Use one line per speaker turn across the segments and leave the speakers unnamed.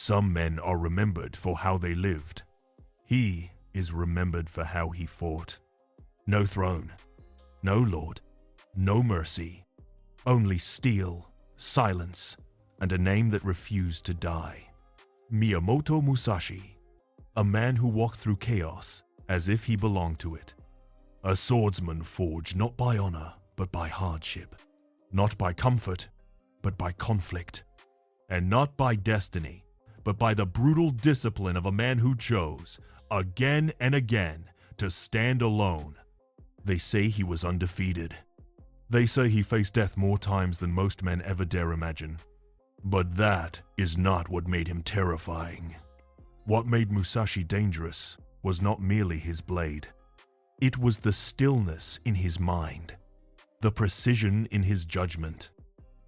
Some men are remembered for how they lived. He is remembered for how he fought. No throne, no lord, no mercy, only steel, silence, and a name that refused to die. Miyamoto Musashi, a man who walked through chaos as if he belonged to it. A swordsman forged not by honor, but by hardship. Not by comfort, but by conflict. And not by destiny, but by the brutal discipline of a man who chose, again and again, to stand alone. They say he was undefeated. They say he faced death more times than most men ever dare imagine. But that is not what made him terrifying. What made Musashi dangerous was not merely his blade. It was the stillness in his mind, the precision in his judgment,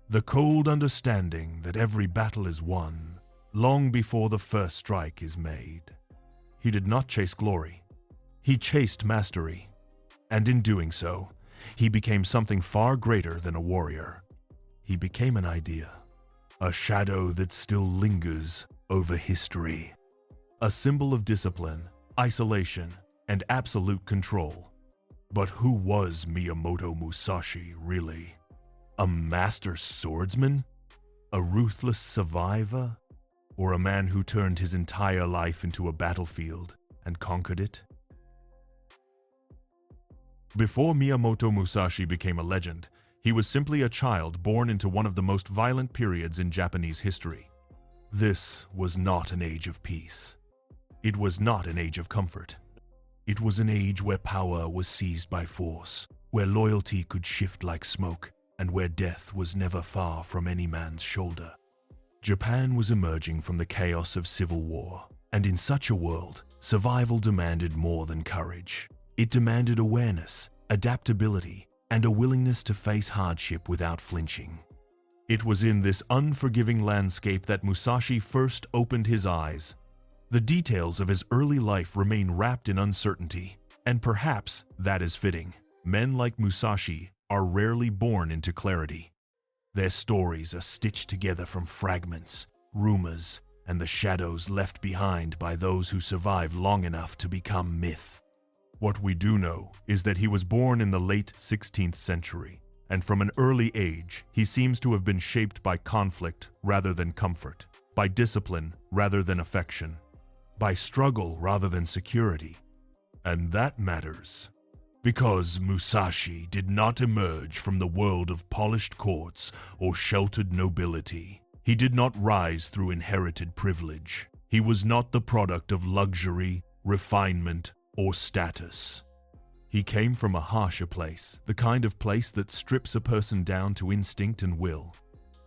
the cold understanding that every battle is won long before the first strike is made. He did not chase glory. He chased mastery. And in doing so, he became something far greater than a warrior. He became an idea, a shadow that still lingers over history, a symbol of discipline, isolation, and absolute control. But who was Miyamoto Musashi really? A master swordsman? A ruthless survivor? Or a man who turned his entire life into a battlefield and conquered it? Before Miyamoto Musashi became a legend, he was simply a child born into one of the most violent periods in Japanese history. This was not an age of peace. It was not an age of comfort. It was an age where power was seized by force, where loyalty could shift like smoke, and where death was never far from any man's shoulder. Japan was emerging from the chaos of civil war, and in such a world, survival demanded more than courage. It demanded awareness, adaptability, and a willingness to face hardship without flinching. It was in this unforgiving landscape that Musashi first opened his eyes. The details of his early life remain wrapped in uncertainty, and perhaps that is fitting. Men like Musashi are rarely born into clarity. Their stories are stitched together from fragments, rumors, and the shadows left behind by those who survive long enough to become myth. What we do know is that he was born in the late 16th century, and from an early age, he seems to have been shaped by conflict rather than comfort, by discipline rather than affection, by struggle rather than security. And that matters, because Musashi did not emerge from the world of polished courts or sheltered nobility. He did not rise through inherited privilege. He was not the product of luxury, refinement, or status. He came from a harsher place, the kind of place that strips a person down to instinct and will.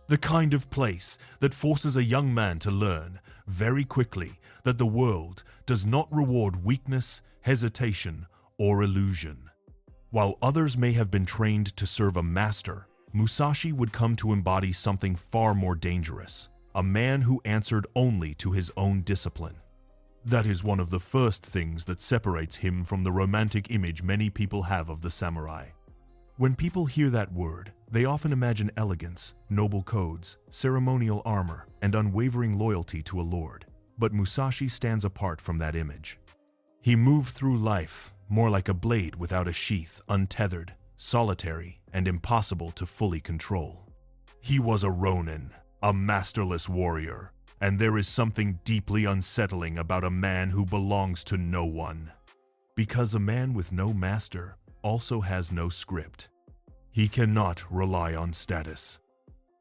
The kind of place that forces a young man to learn very quickly that the world does not reward weakness, hesitation, or illusion. While others may have been trained to serve a master, Musashi would come to embody something far more dangerous, a man who answered only to his own discipline. That is one of the first things that separates him from the romantic image many people have of the samurai. When people hear that word, they often imagine elegance, noble codes, ceremonial armor, and unwavering loyalty to a lord. But Musashi stands apart from that image. He moved through life more like a blade without a sheath, untethered, solitary, and impossible to fully control. He was a ronin, a masterless warrior, and there is something deeply unsettling about a man who belongs to no one. Because a man with no master also has no script. He cannot rely on status.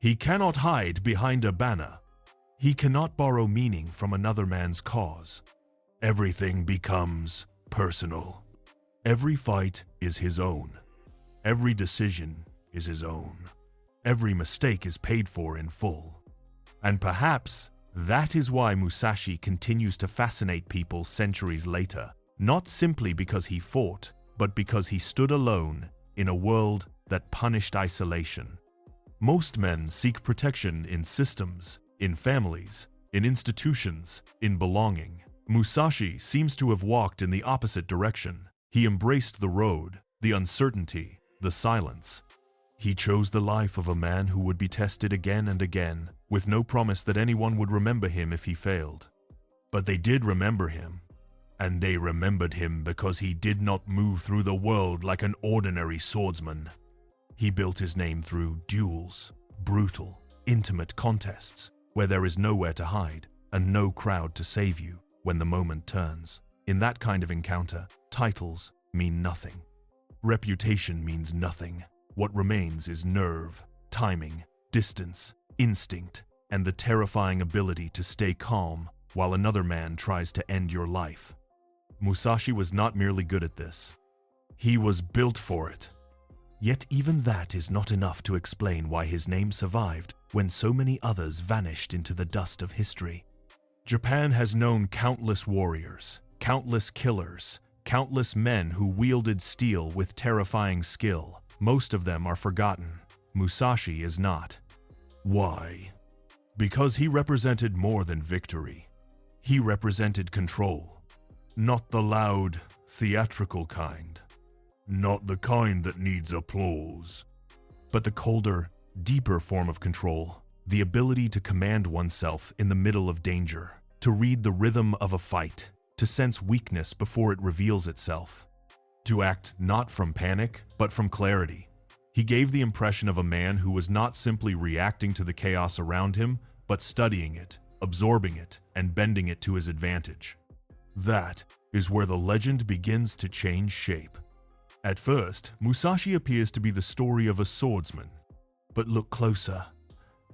He cannot hide behind a banner. He cannot borrow meaning from another man's cause. Everything becomes personal. Every fight is his own. Every decision is his own. Every mistake is paid for in full. And perhaps that is why Musashi continues to fascinate people centuries later, not simply because he fought, but because he stood alone in a world that punished isolation. Most men seek protection in systems, in families, in institutions, in belonging. Musashi seems to have walked in the opposite direction. He embraced the road, the uncertainty, the silence. He chose the life of a man who would be tested again and again, with no promise that anyone would remember him if he failed. But they did remember him, and they remembered him because he did not move through the world like an ordinary swordsman. He built his name through duels, brutal, intimate contests, where there is nowhere to hide and no crowd to save you when the moment turns. In that kind of encounter, titles mean nothing. Reputation means nothing. What remains is nerve, timing, distance, instinct, and the terrifying ability to stay calm while another man tries to end your life. Musashi was not merely good at this. He was built for it. Yet even that is not enough to explain why his name survived when so many others vanished into the dust of history. Japan has known countless warriors, countless killers, countless men who wielded steel with terrifying skill. Most of them are forgotten. Musashi is not. Why? Because he represented more than victory. He represented control. Not the loud, theatrical kind. Not the kind that needs applause. But the colder, deeper form of control. The ability to command oneself in the middle of danger. To read the rhythm of a fight. To sense weakness before it reveals itself. To act not from panic, but from clarity. He gave the impression of a man who was not simply reacting to the chaos around him, but studying it, absorbing it, and bending it to his advantage. That is where the legend begins to change shape. At first, Musashi appears to be the story of a swordsman, but look closer,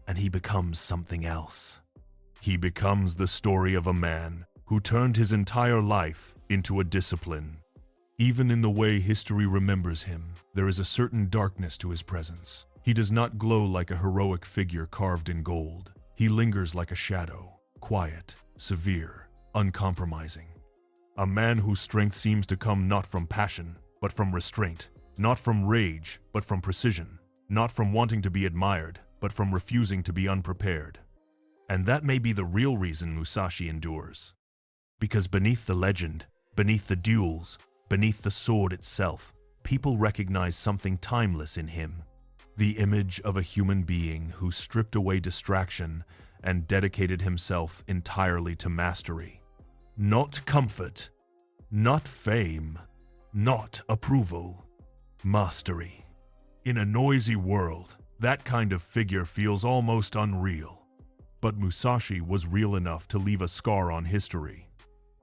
and he becomes something else. He becomes the story of a man who turned his entire life into a discipline. Even in the way history remembers him, there is a certain darkness to his presence. He does not glow like a heroic figure carved in gold. He lingers like a shadow, quiet, severe, uncompromising. A man whose strength seems to come not from passion, but from restraint. Not from rage, but from precision. Not from wanting to be admired, but from refusing to be unprepared. And that may be the real reason Musashi endures. Because beneath the legend, beneath the duels, beneath the sword itself, people recognize something timeless in him. The image of a human being who stripped away distraction and dedicated himself entirely to mastery. Not comfort, not fame, not approval, mastery. In a noisy world, that kind of figure feels almost unreal. But Musashi was real enough to leave a scar on history.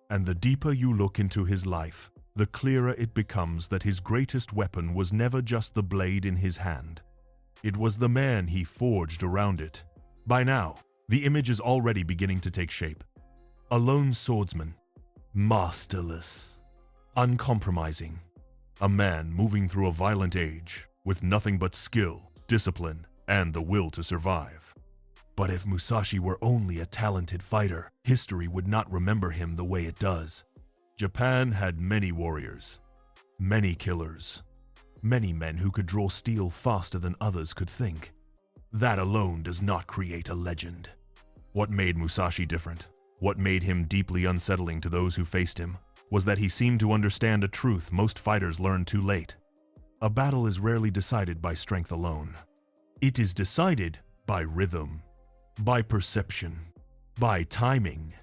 And the deeper you look into his life, the clearer it becomes that his greatest weapon was never just the blade in his hand. It was the man he forged around it. By now, the image is already beginning to take shape. A lone swordsman, masterless, uncompromising. A man moving through a violent age with nothing but skill, discipline, and the will to survive. But if Musashi were only a talented fighter, history would not remember him the way it does. Japan had many warriors, many killers, many men who could draw steel faster than others could think. That alone does not create a legend. What made Musashi different, what made him deeply unsettling to those who faced him, was that he seemed to understand a truth most fighters learn too late. A battle is rarely decided by strength alone. It is decided by rhythm, by perception, by timing,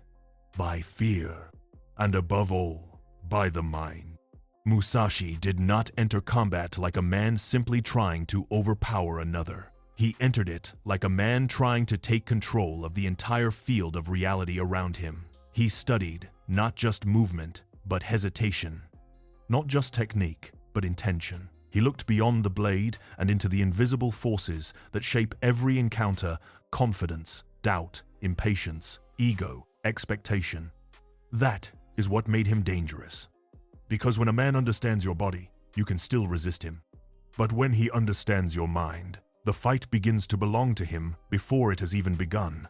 by fear, and above all, by the mind. Musashi did not enter combat like a man simply trying to overpower another. He entered it like a man trying to take control of the entire field of reality around him. He studied not just movement, but hesitation. Not just technique, but intention. He looked beyond the blade and into the invisible forces that shape every encounter: confidence, doubt, impatience, ego, expectation. That is what made him dangerous. Because when a man understands your body, you can still resist him. But when he understands your mind, the fight begins to belong to him before it has even begun.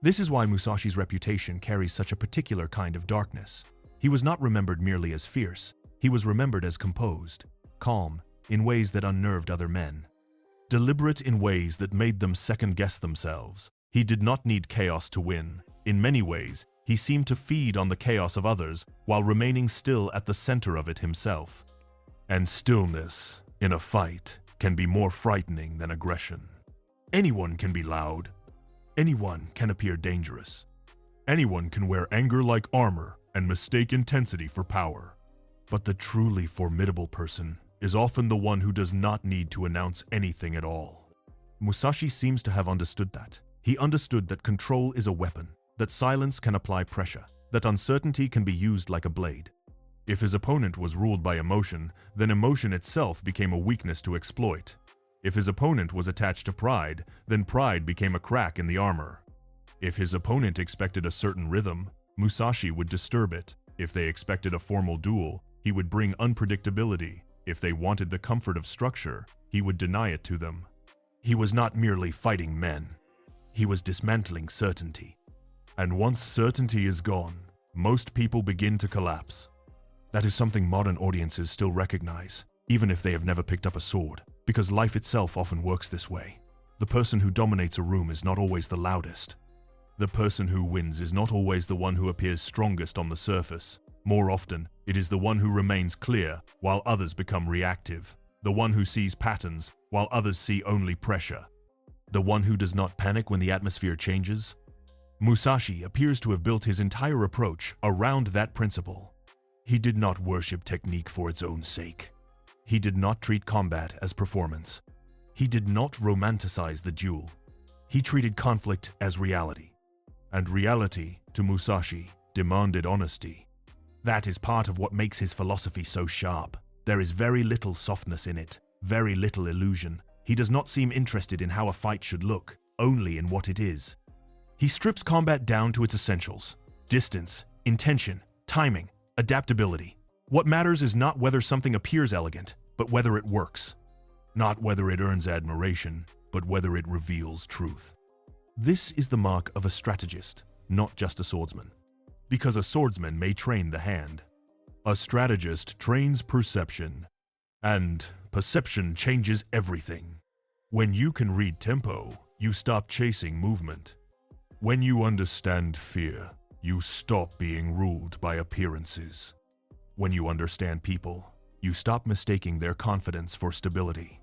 This is why Musashi's reputation carries such a particular kind of darkness. He was not remembered merely as fierce. He was remembered as composed, calm, in ways that unnerved other men. Deliberate in ways that made them second-guess themselves. He did not need chaos to win. In many ways, he seemed to feed on the chaos of others while remaining still at the center of it himself. And stillness, in a fight, can be more frightening than aggression. Anyone can be loud. Anyone can appear dangerous. Anyone can wear anger like armor and mistake intensity for power. But the truly formidable person is often the one who does not need to announce anything at all. Musashi seems to have understood that. He understood that control is a weapon, that silence can apply pressure, that uncertainty can be used like a blade. If his opponent was ruled by emotion, then emotion itself became a weakness to exploit. If his opponent was attached to pride, then pride became a crack in the armor. If his opponent expected a certain rhythm, Musashi would disturb it. If they expected a formal duel, he would bring unpredictability. If they wanted the comfort of structure, he would deny it to them. He was not merely fighting men. He was dismantling certainty. And once certainty is gone, most people begin to collapse. That is something modern audiences still recognize, even if they have never picked up a sword, because life itself often works this way. The person who dominates a room is not always the loudest. The person who wins is not always the one who appears strongest on the surface. More often, it is the one who remains clear while others become reactive, the one who sees patterns while others see only pressure, the one who does not panic when the atmosphere changes. Musashi appears to have built his entire approach around that principle. He did not worship technique for its own sake. He did not treat combat as performance. He did not romanticize the duel. He treated conflict as reality. And reality, to Musashi, demanded honesty. That is part of what makes his philosophy so sharp. There is very little softness in it, very little illusion. He does not seem interested in how a fight should look, only in what it is. He strips combat down to its essentials: distance, intention, timing, adaptability. What matters is not whether something appears elegant, but whether it works. Not whether it earns admiration, but whether it reveals truth. This is the mark of a strategist, not just a swordsman. Because a swordsman may train the hand. A strategist trains perception, and perception changes everything. When you can read tempo, you stop chasing movement. When you understand fear, you stop being ruled by appearances. When you understand people, you stop mistaking their confidence for stability.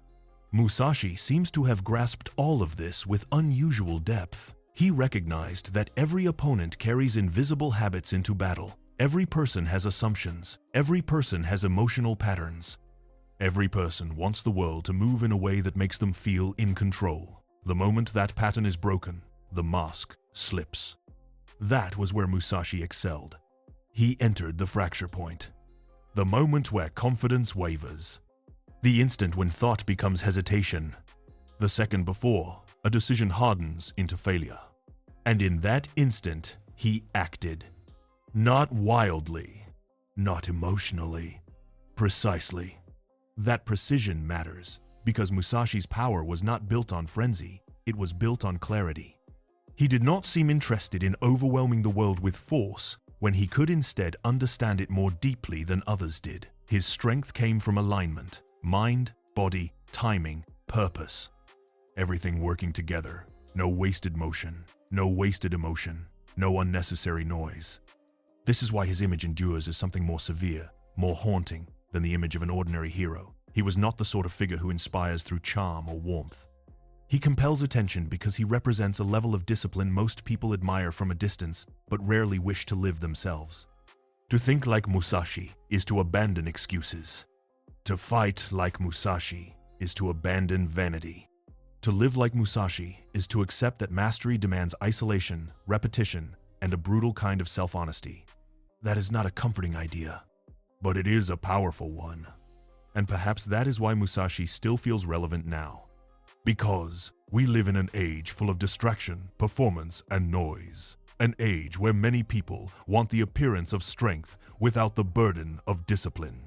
Musashi seems to have grasped all of this with unusual depth. He recognized that every opponent carries invisible habits into battle. Every person has assumptions. Every person has emotional patterns. Every person wants the world to move in a way that makes them feel in control. The moment that pattern is broken, the mask slips. That was where Musashi excelled. He entered the fracture point. The moment where confidence wavers. The instant when thought becomes hesitation. The second before, a decision hardens into failure. And in that instant, he acted. Not wildly, not emotionally, precisely. That precision matters, because Musashi's power was not built on frenzy, it was built on clarity. He did not seem interested in overwhelming the world with force, when he could instead understand it more deeply than others did. His strength came from alignment, mind, body, timing, purpose. Everything working together, no wasted motion, no wasted emotion, no unnecessary noise. This is why his image endures as something more severe, more haunting than the image of an ordinary hero. He was not the sort of figure who inspires through charm or warmth. He compels attention because he represents a level of discipline most people admire from a distance, but rarely wish to live themselves. To think like Musashi is to abandon excuses. To fight like Musashi is to abandon vanity. To live like Musashi is to accept that mastery demands isolation, repetition, and a brutal kind of self-honesty. That is not a comforting idea, but it is a powerful one. And perhaps that is why Musashi still feels relevant now. Because we live in an age full of distraction, performance, and noise. An age where many people want the appearance of strength without the burden of discipline.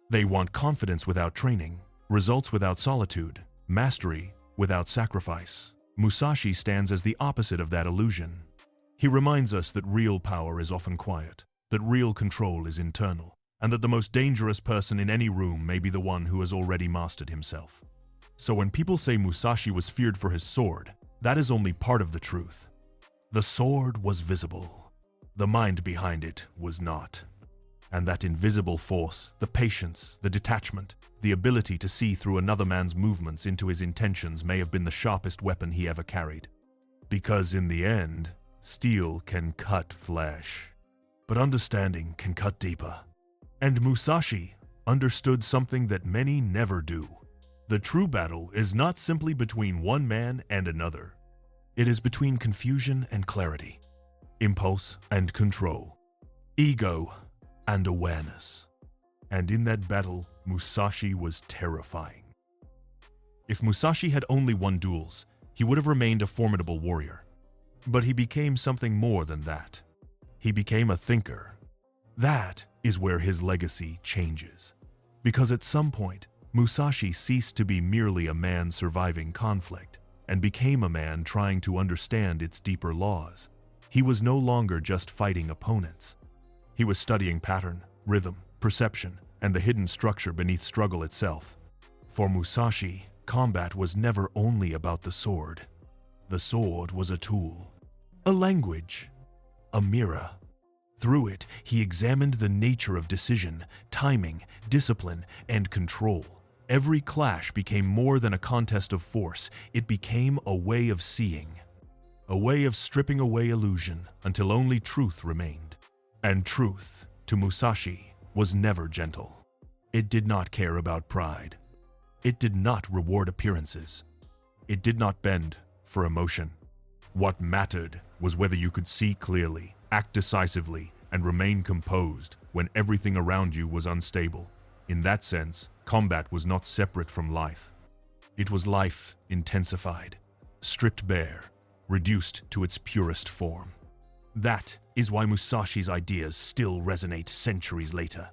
They want confidence without training, results without solitude, mastery without sacrifice. Musashi stands as the opposite of that illusion. He reminds us that real power is often quiet, that real control is internal, and that the most dangerous person in any room may be the one who has already mastered himself. So when people say Musashi was feared for his sword, that is only part of the truth. The sword was visible. The mind behind it was not. And that invisible force, the patience, the detachment, the ability to see through another man's movements into his intentions may have been the sharpest weapon he ever carried. Because in the end, steel can cut flesh, but understanding can cut deeper. And Musashi understood something that many never do. The true battle is not simply between one man and another. It is between confusion and clarity, impulse and control, ego and awareness. And in that battle, Musashi was terrifying. If Musashi had only won duels, he would have remained a formidable warrior. But he became something more than that. He became a thinker. That is where his legacy changes. Because at some point, Musashi ceased to be merely a man surviving conflict and became a man trying to understand its deeper laws. He was no longer just fighting opponents. He was studying pattern, rhythm, perception, and the hidden structure beneath struggle itself. For Musashi, combat was never only about the sword. The sword was a tool, a language, a mirror. Through it, he examined the nature of decision, timing, discipline, and control. Every clash became more than a contest of force. It became a way of seeing, a way of stripping away illusion until only truth remained. And truth, to Musashi, was never gentle. It did not care about pride. It did not reward appearances. It did not bend for emotion. What mattered was whether you could see clearly, act decisively, and remain composed when everything around you was unstable. In that sense, combat was not separate from life. It was life intensified, stripped bare, reduced to its purest form. That is why Musashi's ideas still resonate centuries later.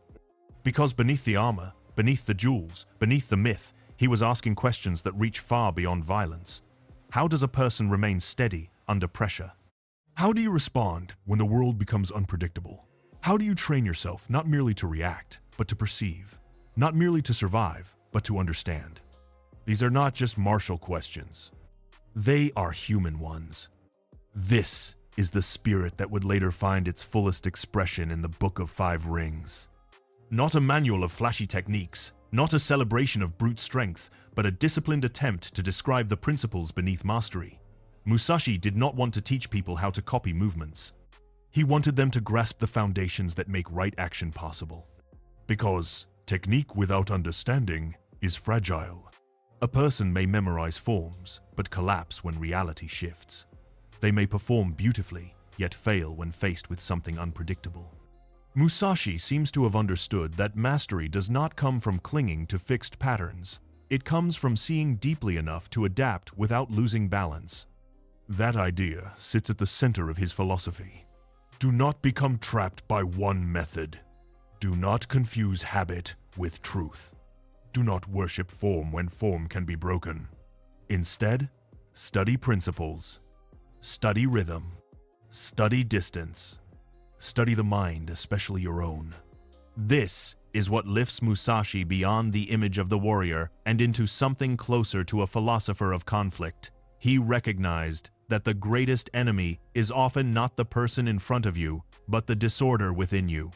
Because beneath the armor, beneath the jewels, beneath the myth, he was asking questions that reach far beyond violence. How does a person remain steady under pressure? How do you respond when the world becomes unpredictable? How do you train yourself not merely to react, but to perceive? Not merely to survive, but to understand? These are not just martial questions. They are human ones. This is the spirit that would later find its fullest expression in the Book of Five Rings. Not a manual of flashy techniques, not a celebration of brute strength, but a disciplined attempt to describe the principles beneath mastery. Musashi did not want to teach people how to copy movements. He wanted them to grasp the foundations that make right action possible. Because technique without understanding is fragile. A person may memorize forms, but collapse when reality shifts. They may perform beautifully, yet fail when faced with something unpredictable. Musashi seems to have understood that mastery does not come from clinging to fixed patterns. It comes from seeing deeply enough to adapt without losing balance. That idea sits at the center of his philosophy. Do not become trapped by one method. Do not confuse habit with truth. Do not worship form when form can be broken. Instead, study principles. Study rhythm. Study distance. Study the mind, especially your own. This is what lifts Musashi beyond the image of the warrior and into something closer to a philosopher of conflict. He recognized that the greatest enemy is often not the person in front of you, but the disorder within you.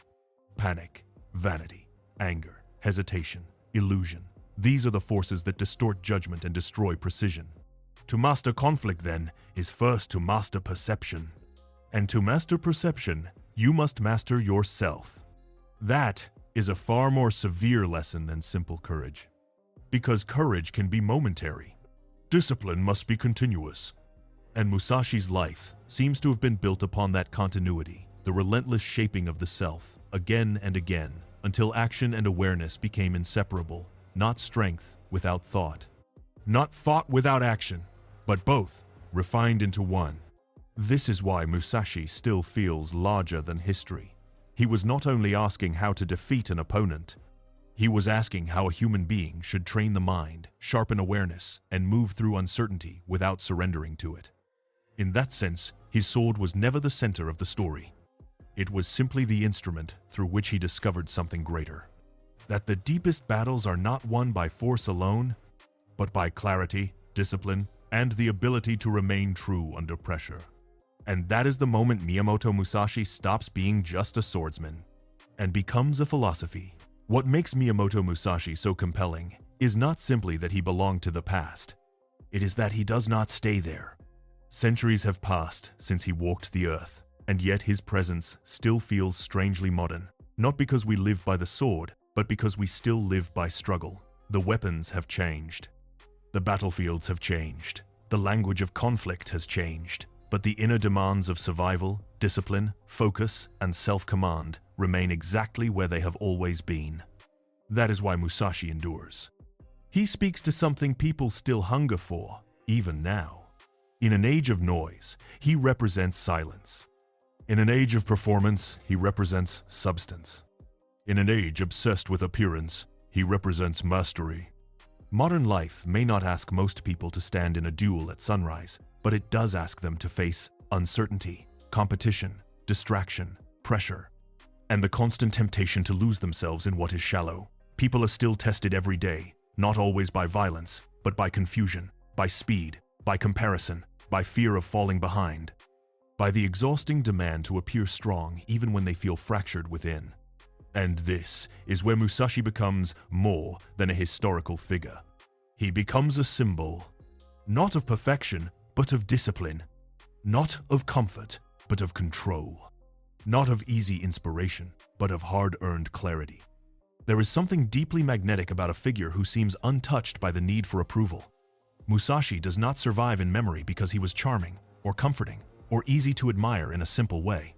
Panic, vanity, anger, hesitation, illusion. These are the forces that distort judgment and destroy precision. To master conflict, then, is first to master perception. And to master perception, you must master yourself. That is a far more severe lesson than simple courage. Because courage can be momentary. Discipline must be continuous. And Musashi's life seems to have been built upon that continuity, the relentless shaping of the self, again and again, until action and awareness became inseparable, not strength without thought. Not thought without action, but both, refined into one. This is why Musashi still feels larger than history. He was not only asking how to defeat an opponent, he was asking how a human being should train the mind, sharpen awareness, and move through uncertainty without surrendering to it. In that sense, his sword was never the center of the story. It was simply the instrument through which he discovered something greater. That the deepest battles are not won by force alone, but by clarity, discipline, and the ability to remain true under pressure. And that is the moment Miyamoto Musashi stops being just a swordsman and becomes a philosophy. What makes Miyamoto Musashi so compelling is not simply that he belonged to the past. It is that he does not stay there. Centuries have passed since he walked the earth, and yet his presence still feels strangely modern. Not because we live by the sword, but because we still live by struggle. The weapons have changed. The battlefields have changed. The language of conflict has changed. But the inner demands of survival, discipline, focus, and self-command remain exactly where they have always been. That is why Musashi endures. He speaks to something people still hunger for, even now. In an age of noise, he represents silence. In an age of performance, he represents substance. In an age obsessed with appearance, he represents mastery. Modern life may not ask most people to stand in a duel at sunrise, but it does ask them to face uncertainty, competition, distraction, pressure, and the constant temptation to lose themselves in what is shallow. People are still tested every day, not always by violence, but by confusion, by speed, by comparison, by fear of falling behind, by the exhausting demand to appear strong even when they feel fractured within. And this is where Musashi becomes more than a historical figure. He becomes a symbol, not of perfection, but of discipline, not of comfort, but of control, not of easy inspiration, but of hard-earned clarity. There is something deeply magnetic about a figure who seems untouched by the need for approval. Musashi does not survive in memory because he was charming, or comforting, or easy to admire in a simple way.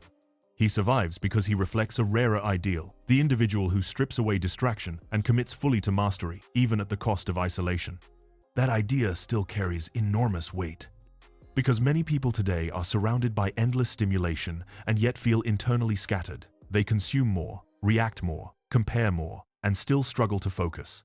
He survives because he reflects a rarer ideal, the individual who strips away distraction and commits fully to mastery, even at the cost of isolation. That idea still carries enormous weight. Because many people today are surrounded by endless stimulation and yet feel internally scattered. They consume more, react more, compare more, and still struggle to focus.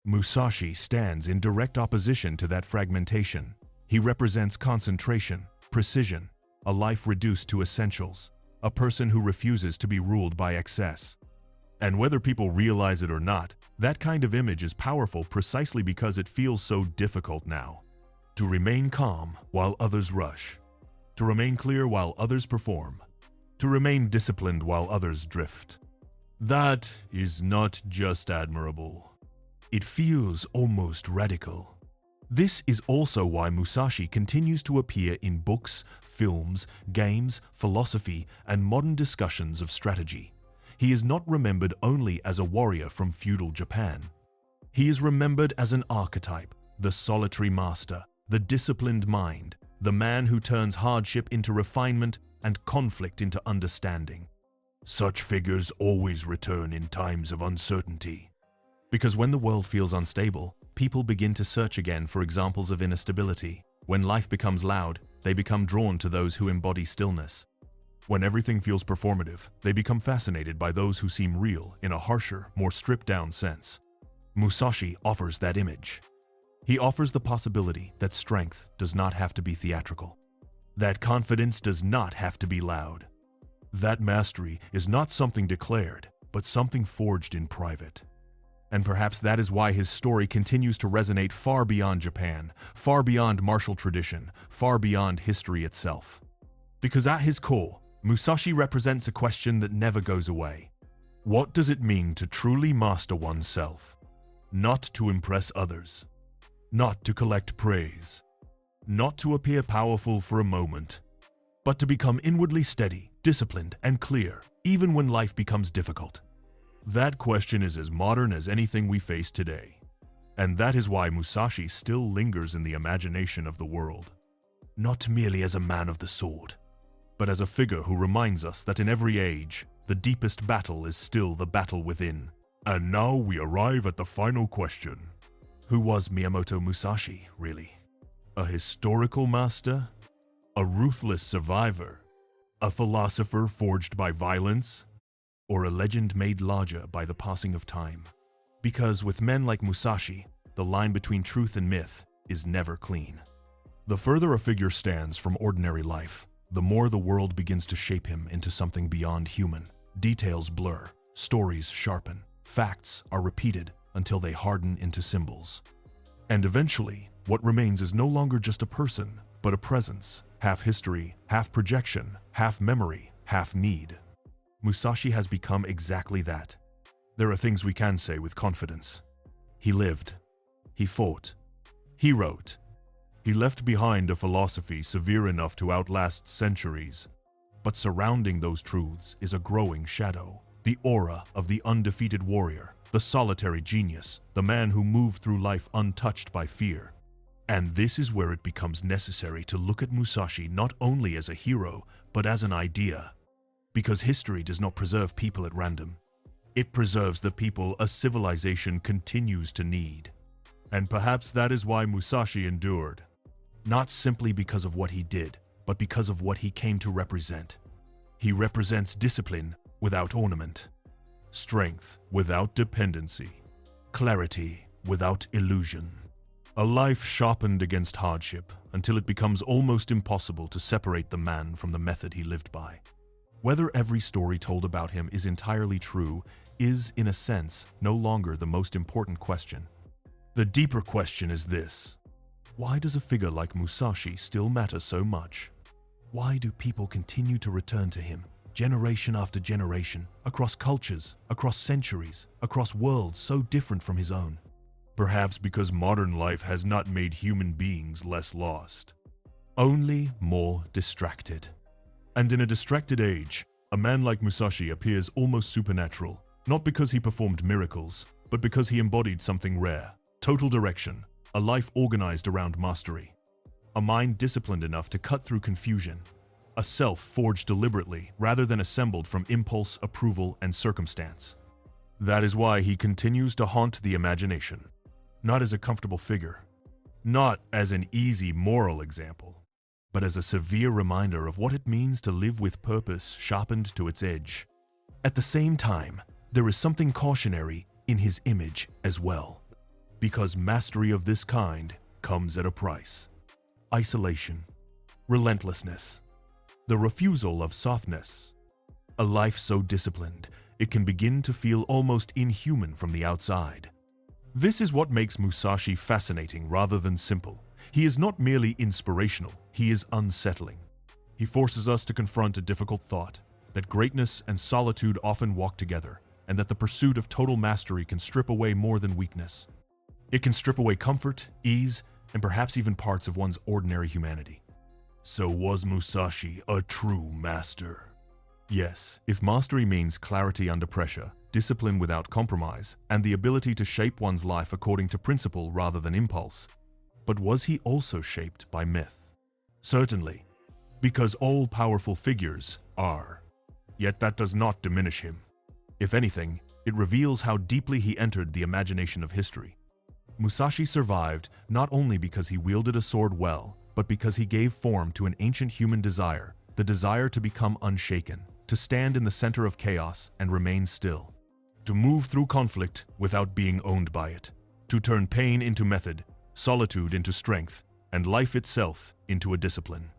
Musashi stands in direct opposition to that fragmentation. He represents concentration, precision, a life reduced to essentials, a person who refuses to be ruled by excess. And whether people realize it or not, that kind of image is powerful precisely because it feels so difficult now. To remain calm while others rush. To remain clear while others perform. To remain disciplined while others drift. That is not just admirable. It feels almost radical. This is also why Musashi continues to appear in books, films, games, philosophy, and modern discussions of strategy. He is not remembered only as a warrior from feudal Japan. He is remembered as an archetype, the solitary master, the disciplined mind, the man who turns hardship into refinement and conflict into understanding. Such figures always return in times of uncertainty. Because when the world feels unstable, people begin to search again for examples of inner stability. When life becomes loud, they become drawn to those who embody stillness. When everything feels performative, they become fascinated by those who seem real in a harsher, more stripped-down sense. Musashi offers that image. He offers the possibility that strength does not have to be theatrical, that confidence does not have to be loud, that mastery is not something declared, but something forged in private. And perhaps that is why his story continues to resonate far beyond Japan, far beyond martial tradition, far beyond history itself. Because at his core, Musashi represents a question that never goes away. What does it mean to truly master oneself? Not to impress others. Not to collect praise. Not to appear powerful for a moment. But to become inwardly steady, disciplined, and clear, even when life becomes difficult. That question is as modern as anything we face today. And that is why Musashi still lingers in the imagination of the world. Not merely as a man of the sword, but as a figure who reminds us that in every age, the deepest battle is still the battle within. And now we arrive at the final question. Who was Miyamoto Musashi, really? A historical master? A ruthless survivor? A philosopher forged by violence? Or a legend made larger by the passing of time? Because with men like Musashi, the line between truth and myth is never clean. The further a figure stands from ordinary life, the more the world begins to shape him into something beyond human. Details blur, stories sharpen, facts are repeated until they harden into symbols. And eventually, what remains is no longer just a person, but a presence, half history, half projection, half memory, half need. Musashi has become exactly that. There are things we can say with confidence. He lived. He fought. He wrote. He left behind a philosophy severe enough to outlast centuries. But surrounding those truths is a growing shadow, the aura of the undefeated warrior, the solitary genius, the man who moved through life untouched by fear. And this is where it becomes necessary to look at Musashi not only as a hero, but as an idea. Because history does not preserve people at random. It preserves the people a civilization continues to need. And perhaps that is why Musashi endured. Not simply because of what he did, but because of what he came to represent. He represents discipline without ornament, strength without dependency, clarity without illusion. A life sharpened against hardship until it becomes almost impossible to separate the man from the method he lived by. Whether every story told about him is entirely true is, in a sense, no longer the most important question. The deeper question is this: why does a figure like Musashi still matter so much? Why do people continue to return to him, generation after generation, across cultures, across centuries, across worlds so different from his own? Perhaps because modern life has not made human beings less lost, only more distracted. And in a distracted age, a man like Musashi appears almost supernatural, not because he performed miracles, but because he embodied something rare: total direction, a life organized around mastery, a mind disciplined enough to cut through confusion, a self forged deliberately rather than assembled from impulse, approval, and circumstance. That is why he continues to haunt the imagination, not as a comfortable figure, not as an easy moral example, but as a severe reminder of what it means to live with purpose sharpened to its edge. At the same time, there is something cautionary in his image as well, because mastery of this kind comes at a price. Isolation, relentlessness, the refusal of softness. A life so disciplined, it can begin to feel almost inhuman from the outside. This is what makes Musashi fascinating rather than simple. He is not merely inspirational, he is unsettling. He forces us to confront a difficult thought, that greatness and solitude often walk together, and that the pursuit of total mastery can strip away more than weakness. It can strip away comfort, ease, and perhaps even parts of one's ordinary humanity. So was Musashi a true master? Yes, if mastery means clarity under pressure, discipline without compromise, and the ability to shape one's life according to principle rather than impulse. But was he also shaped by myth? Certainly, because all powerful figures are. Yet that does not diminish him. If anything, it reveals how deeply he entered the imagination of history. Musashi survived not only because he wielded a sword well, but because he gave form to an ancient human desire, the desire to become unshaken, to stand in the center of chaos and remain still, to move through conflict without being owned by it, to turn pain into method, solitude into strength, and life itself into a discipline.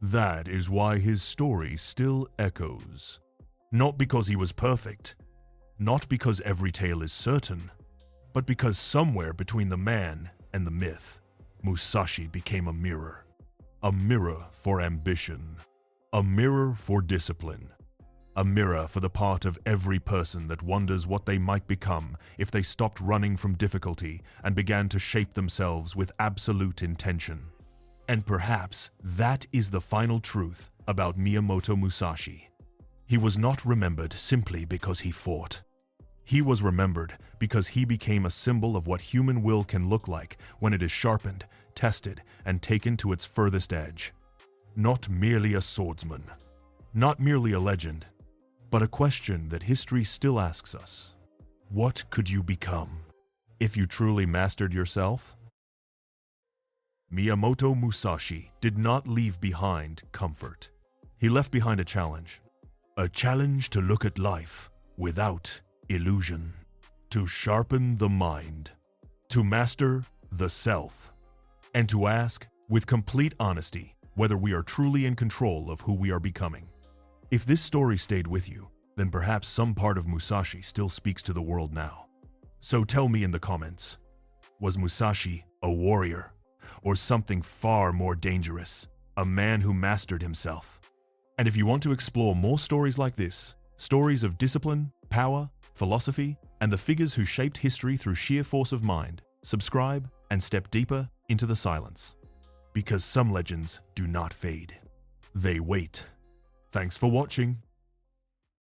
That is why his story still echoes. Not because he was perfect, not because every tale is certain, but because somewhere between the man and the myth, Musashi became a mirror for ambition, a mirror for discipline, a mirror for the part of every person that wonders what they might become if they stopped running from difficulty and began to shape themselves with absolute intention. And perhaps that is the final truth about Miyamoto Musashi. He was not remembered simply because he fought. He was remembered because he became a symbol of what human will can look like when it is sharpened, tested, and taken to its furthest edge. Not merely a swordsman, not merely a legend, but a question that history still asks us. What could you become if you truly mastered yourself? Miyamoto Musashi did not leave behind comfort. He left behind a challenge to look at life without illusion, to sharpen the mind, to master the self, and to ask with complete honesty whether we are truly in control of who we are becoming. If this story stayed with you, then perhaps some part of Musashi still speaks to the world now. So tell me in the comments, was Musashi a warrior, or something far more dangerous, a man who mastered himself? And if you want to explore more stories like this, stories of discipline, power, philosophy, and the figures who shaped history through sheer force of mind, subscribe and step deeper into the silence. because some legends do not fade. They wait. Thanks for watching.